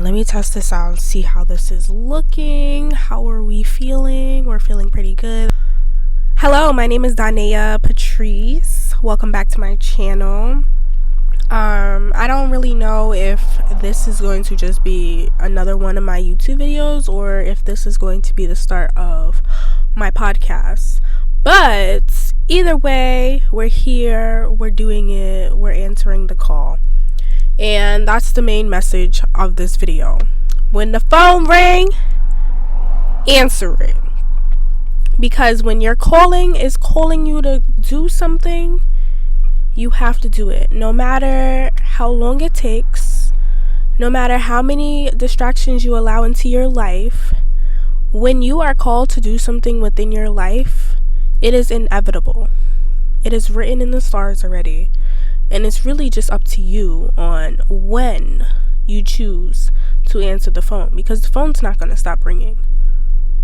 let me test this out and see how this is looking. How are we feeling? We're feeling pretty good. Hello, my name is Danae Patrice. Welcome back to my channel. I don't really know if this is going to just be another one of my YouTube videos or if this is going to be the start of my podcast. But either way, we're here, we're doing it, we're answering the call. And that's the main message of this video. When the phone ring, answer it. Because when your calling is calling you to do something, you have to do it. No matter how long it takes, no matter how many distractions you allow into your life, when you are called to do something within your life, it is inevitable. It is written in the stars already. And it's really just up to you on when you choose to answer the phone, because the phone's not going to stop ringing.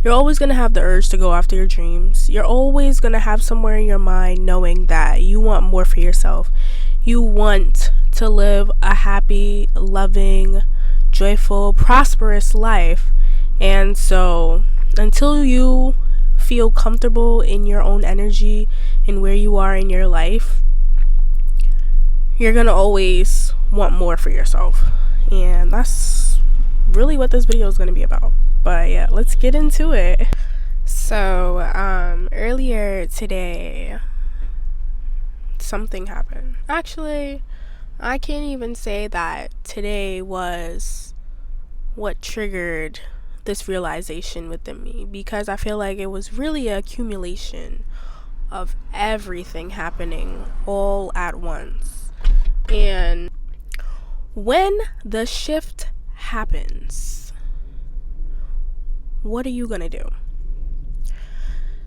You're always going to have the urge to go after your dreams. You're always going to have somewhere in your mind knowing that you want more for yourself. You want to live a happy, loving, joyful, prosperous life. And so until you feel comfortable in your own energy and where you are in your life, you're gonna always want more for yourself. And that's really what this video is gonna be about. But yeah, let's get into it. So earlier today, something happened. Actually, I can't even say that today was what triggered this realization within me, because I feel like it was really an accumulation of everything happening all at once. And when the shift happens, what are you gonna do?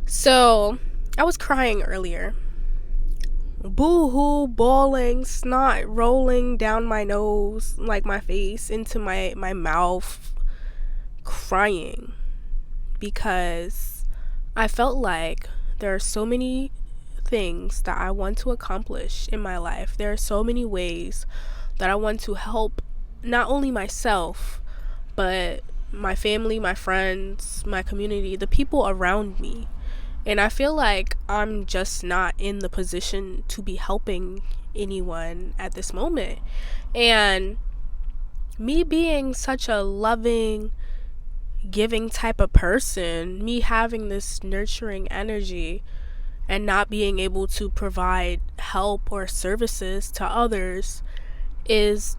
So I was crying earlier, boo-hoo, bawling, snot rolling down my nose, like my face, into my mouth, crying, because I felt like there are so many things that I want to accomplish in my life. There are so many ways that I want to help not only myself, but my family, my friends, my community, the people around me. And I feel like I'm just not in the position to be helping anyone at this moment. And me being such a loving, giving type of person, me having this nurturing energy and not being able to provide help or services to others, it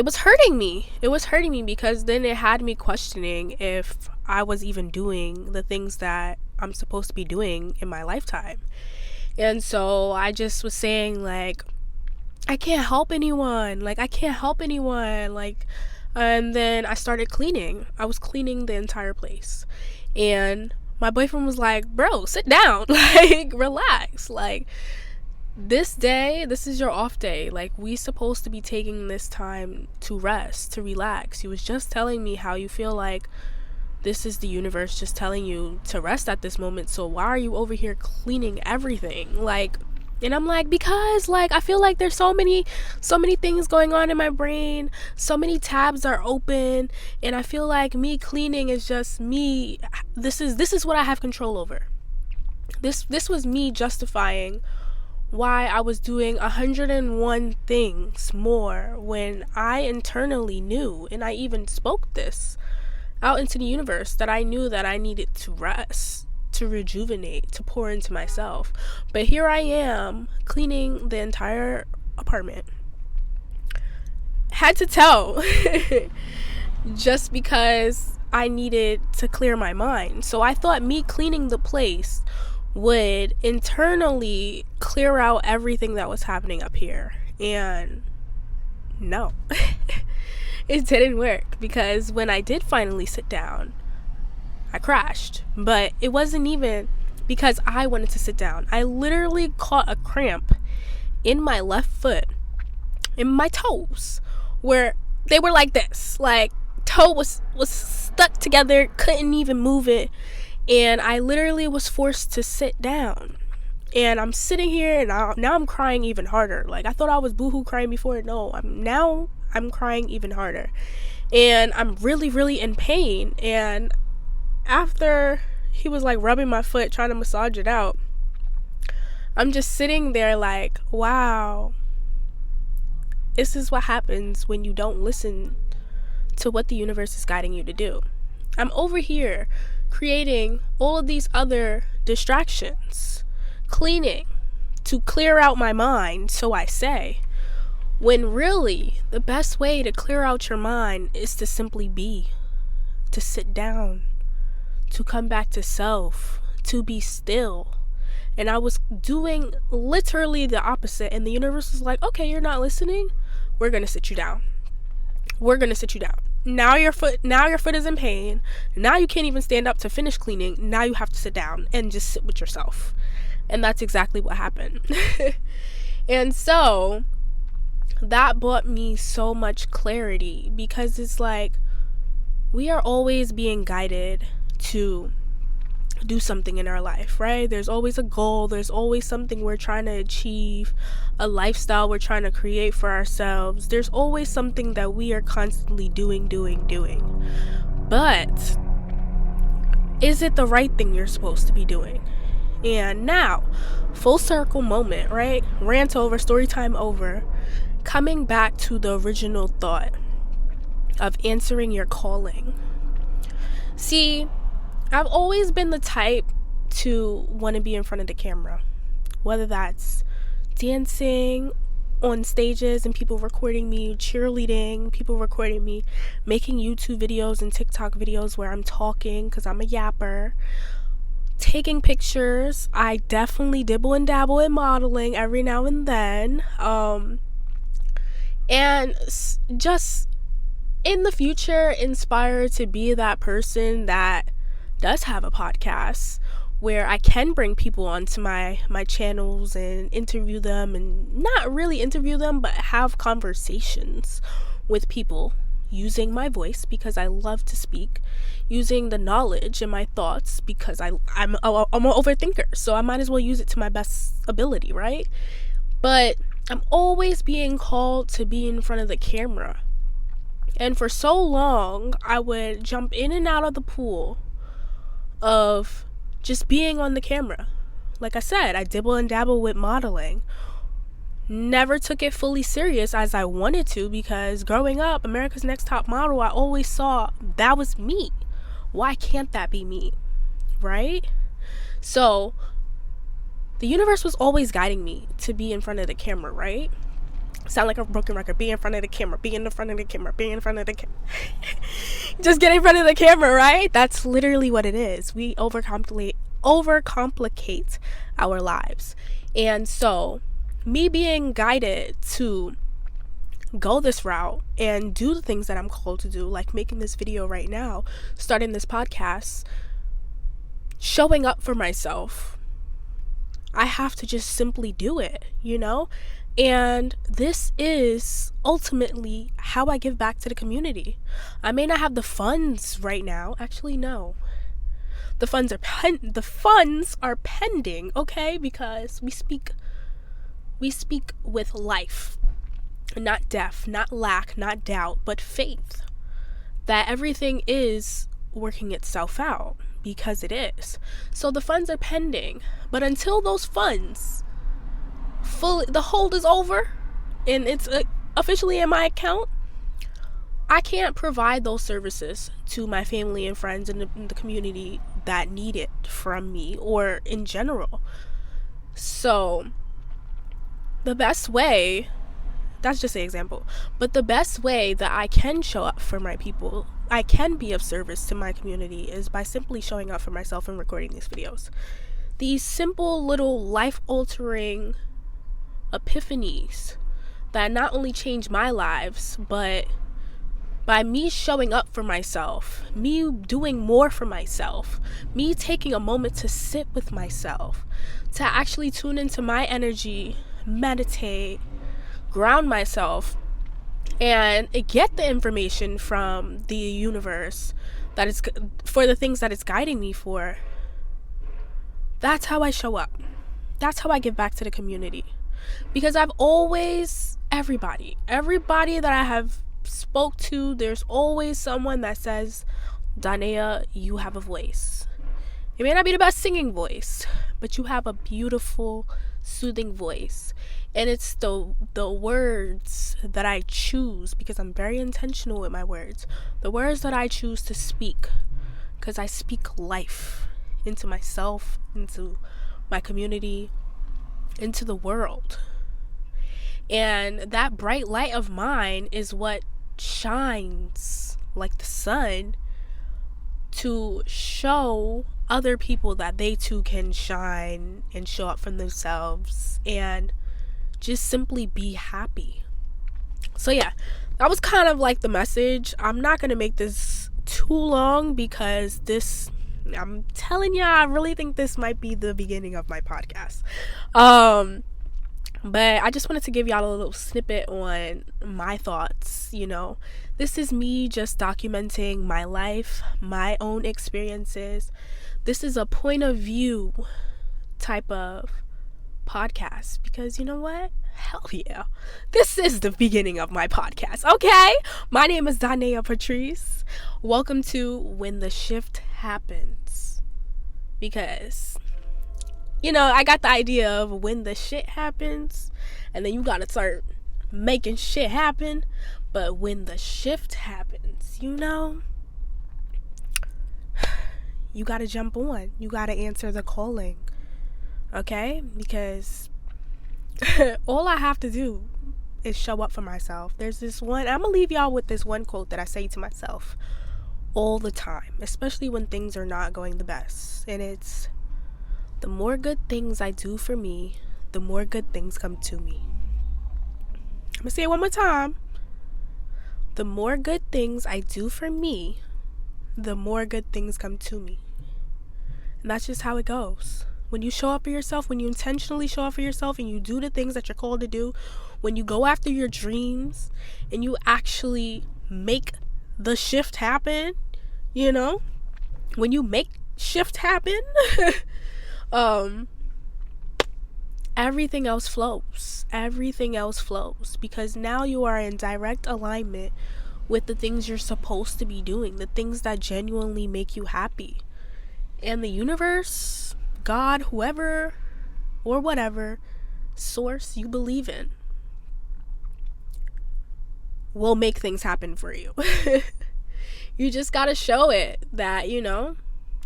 was hurting me. It was hurting me because then it had me questioning if I was even doing the things that I'm supposed to be doing in my lifetime. And so I just was saying, like, I can't help anyone. And then I started cleaning. I was cleaning the entire place. And my boyfriend was like, bro, sit down, like, relax. Like, this is your off day. Like, we supposed to be taking this time to rest, to relax. He was just telling me how you feel like this is the universe just telling you to rest at this moment. So why are you over here cleaning everything? Like, and I'm like, because, like, I feel like there's so many things going on in my brain. So many tabs are open. And I feel like me cleaning is just me. This is what I have control over. This was me justifying why I was doing 101 things more when I internally knew, and I even spoke this out into the universe, that I knew that I needed to rest, to rejuvenate, to pour into myself. But here I am cleaning the entire apartment. Had to tell just because I needed to clear my mind. So I thought me cleaning the place would internally clear out everything that was happening up here. And no, it didn't work, because when I did finally sit down, I crashed. But it wasn't even because I wanted to sit down. I literally caught a cramp in my left foot, in my toes, where they were like this. Like, toe was stuck together, couldn't even move it. And I literally was forced to sit down. And I'm sitting here and now I'm crying even harder. Like, I thought I was boohoo crying before. No, I'm crying even harder. And I'm really, really in pain. And after he was like rubbing my foot, trying to massage it out, I'm just sitting there like, wow, this is what happens when you don't listen to what the universe is guiding you to do. I'm over here creating all of these other distractions, cleaning to clear out my mind, so I say, when really the best way to clear out your mind is to simply be, to sit down, to come back to self, to be still. And I was doing literally the opposite, and the universe was like, okay, you're not listening, we're gonna sit you down. Now your foot is in pain. Now you can't even stand up to finish cleaning. Now you have to sit down and just sit with yourself. And that's exactly what happened. And so that brought me so much clarity, because it's like we are always being guided to do something in our life, right? There's always a goal. There's always something we're trying to achieve, a lifestyle we're trying to create for ourselves. There's always something that we are constantly doing. But is it the right thing you're supposed to be doing? And now, full circle moment, right? Rant over, story time over. Coming back to the original thought of answering your calling. See, I've always been the type to want to be in front of the camera, whether that's dancing on stages and people recording me, cheerleading, people recording me, making YouTube videos and TikTok videos where I'm talking because I'm a yapper, taking pictures. I definitely dibble and dabble in modeling every now and then, and just in the future inspired to be that person that does have a podcast where I can bring people onto my channels and interview them, and not really interview them, but have conversations with people using my voice because I love to speak, using the knowledge and my thoughts because I'm an overthinker, so I might as well use it to my best ability, right? But I'm always being called to be in front of the camera. And for so long, I would jump in and out of the pool of just being on the camera. Like I said, I dibble and dabble with modeling. Never took it fully serious as I wanted to, because growing up, America's Next Top Model, I always saw that was me. Why can't that be me? Right? So the universe was always guiding me to be in front of the camera, right? Sound like a broken record. Be in front of the camera. Be in front of the camera. Be in front of the camera. Just get in front of the camera, right? That's literally what it is. We overcomplicate our lives. And so, me being guided to go this route and do the things that I'm called to do, like making this video right now, starting this podcast, showing up for myself, I have to just simply do it, you know? And this is ultimately how I give back to the community. I may not have the funds right now. Actually, no. The funds are pending, okay? Because we speak with life, not death, not lack, not doubt, but faith that everything is working itself out, because it is. So the funds are pending, but until those funds the hold is over and it's officially in my account, I can't provide those services to my family and friends in the community that need it from me, or in general. So the best way, that's just an example, but the best way that I can show up for my people, I can be of service to my community, is by simply showing up for myself and recording these videos. These simple little life-altering epiphanies that not only change my lives, but by me showing up for myself, me doing more for myself, me taking a moment to sit with myself, to actually tune into my energy, meditate, ground myself, and get the information from the universe that is for the things that it's guiding me for. That's how I show up. That's how I give back to the community. Because I've always, everybody that I have spoke to, there's always someone that says, Dania, you have a voice. It may not be the best singing voice, but you have a beautiful, soothing voice. And it's the words that I choose, because I'm very intentional with my words. The words that I choose to speak, because I speak life into myself, into my community, into the world. And that bright light of mine is what shines like the sun to show other people that they too can shine and show up for themselves and just simply be happy. So yeah, that was kind of like the message. I'm not going to make this too long because I'm telling you, I really think this might be the beginning of my podcast. But I just wanted to give y'all a little snippet on my thoughts. This is me just documenting my life, my own experiences. This is a point of view type of podcast, because you know what? Hell yeah. This is the beginning of my podcast, okay? My name is Dania Patrice. Welcome to When the Shift Happens. Because I got the idea of when the shit happens, and then you gotta start making shit happen. But when the shift happens, you gotta jump on. You gotta answer the calling, okay? Because all I have to do is show up for myself. There's this one, I'm gonna leave y'all with this one quote that I say to myself all the time, especially when things are not going the best. And it's, the more good things I do for me, the more good things come to me. I'm gonna say it one more time. The more good things I do for me, the more good things come to me. And that's just how it goes. When you show up for yourself, when you intentionally show up for yourself and you do the things that you're called to do, when you go after your dreams and you actually make the shift happen, when you make shift happen, everything else flows. Because now you are in direct alignment with the things you're supposed to be doing, the things that genuinely make you happy. And the universe, God, whoever or whatever source you believe in, will make things happen for you. You just gotta show it that,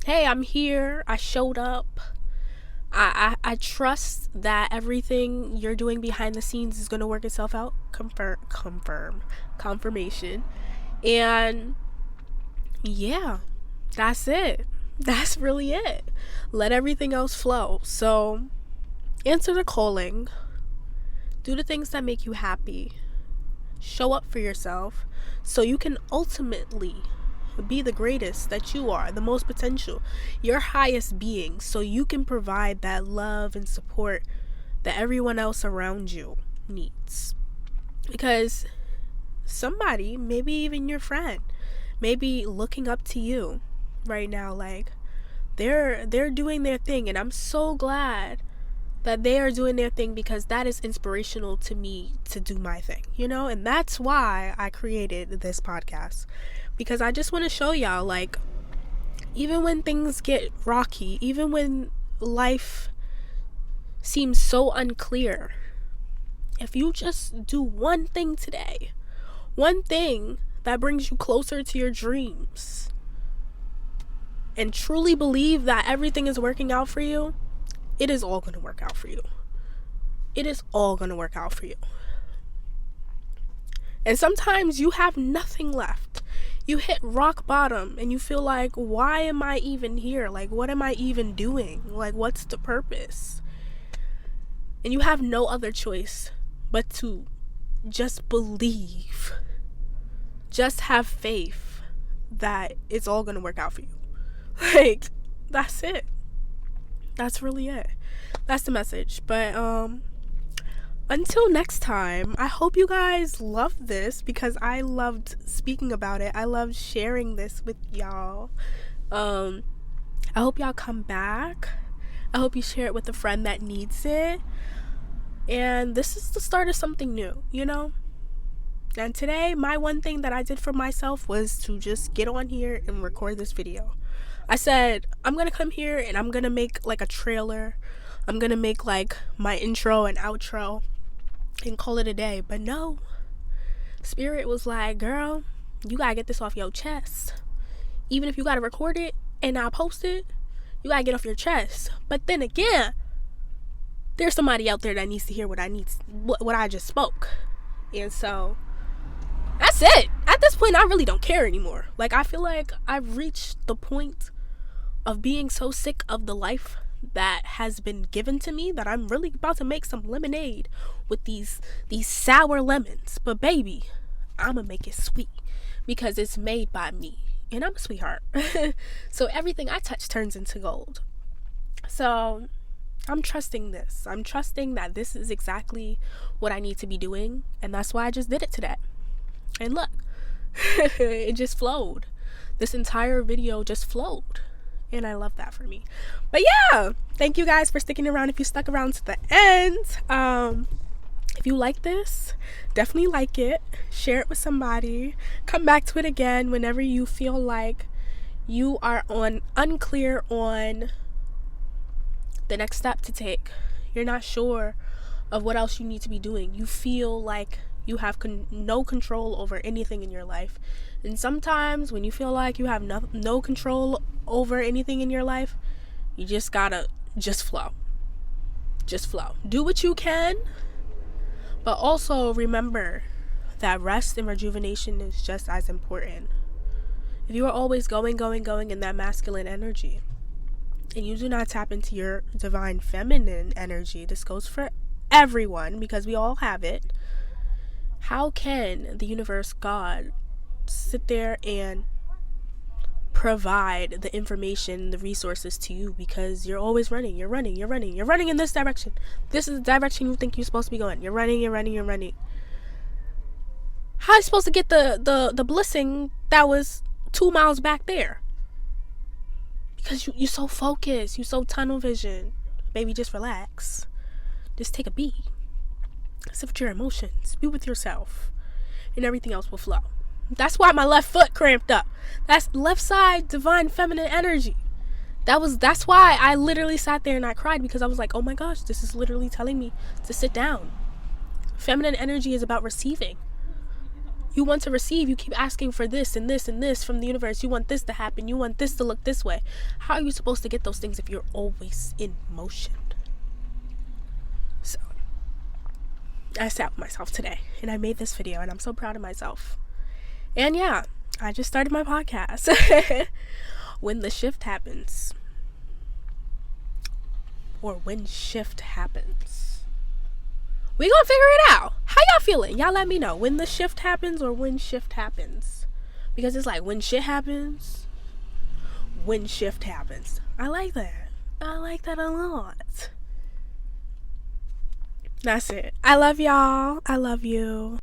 hey, I'm here, I showed up. I trust that everything you're doing behind the scenes is going to work itself out. Confirmation. And yeah, that's it. That's really it. Let everything else flow. So answer the calling. Do the things that make you happy. Show up for yourself so you can ultimately be the greatest that you are, the most potential, your highest being, so you can provide that love and support that everyone else around you needs. Because somebody, maybe even your friend, may be looking up to you right now, like they're doing their thing, and I'm so glad that they are doing their thing, because that is inspirational to me to do my thing, and that's why I created this podcast. Because I just want to show y'all, like, even when things get rocky, even when life seems so unclear, if you just do one thing today, one thing that brings you closer to your dreams, and truly believe that everything is working out for you, it is all going to work out for you. It is all going to work out for you. And sometimes you have nothing left. You hit rock bottom and you feel like, why am I even here? Like, what am I even doing? Like, what's the purpose? And you have no other choice but to just believe. Just have faith that it's all going to work out for you. Like, that's it. That's really it. That's the message. But until next time, I hope you guys loved this, because I loved speaking about it. I loved sharing this with y'all. I hope y'all come back. I hope you share it with a friend that needs it. And this is the start of something new, And today, my one thing that I did for myself was to just get on here and record this video. I said, I'm gonna come here and I'm gonna make like a trailer. I'm gonna make like my intro and outro and call it a day. But no, Spirit was like, girl, you gotta get this off your chest. Even if you gotta record it and I'll post it, you gotta get off your chest. But then again, there's somebody out there that needs to hear what I just spoke. And so that's it. At this point, I really don't care anymore. Like, I feel like I've reached the point of being so sick of the life that has been given to me that I'm really about to make some lemonade with these sour lemons. But baby, I'ma make it sweet because it's made by me. And I'm a sweetheart. So everything I touch turns into gold. So I'm trusting this. I'm trusting that this is exactly what I need to be doing. And that's why I just did it today. And look, it just flowed. This entire video just flowed. And I love that for me. But yeah, thank you guys for sticking around. If you stuck around to the end, if you like this, definitely like it. Share it with somebody. Come back to it again whenever you feel like you are unclear on the next step to take. You're not sure of what else you need to be doing. You feel like you have no control over anything in your life. And sometimes when you feel like you have no control over anything in your life, you just gotta flow. Just flow. Do what you can, but also remember that rest and rejuvenation is just as important. If you are always going in that masculine energy, and you do not tap into your divine feminine energy, this goes for everyone because we all have it. How can the universe, God, sit there and provide the information, the resources to you? Because you're always running in this direction. This is the direction you think you're supposed to be going. You're running. How are you supposed to get the blessing that was 2 miles back there? Because you're so focused, you're so tunnel vision. Baby, just relax. Just take a beat. Sit with your emotions. Be with yourself. And everything else will flow. That's why my left foot cramped up. That's left side divine feminine energy. That's why I literally sat there and I cried, because I was like, oh my gosh, this is literally telling me to sit down. Feminine energy is about receiving. You want to receive. You keep asking for this and this and this from the universe. You want this to happen. You want this to look this way. How are you supposed to get those things if you're always in motion? So I sat with myself today and I made this video and I'm so proud of myself. And yeah, I just started my podcast. When the shift happens, or when shift happens, we gonna figure it out. How y'all feeling? Y'all let me know when the shift happens or when shift happens. Because it's like when shit happens, when shift happens. I like that. I like that a lot. That's it. I love y'all. I love you.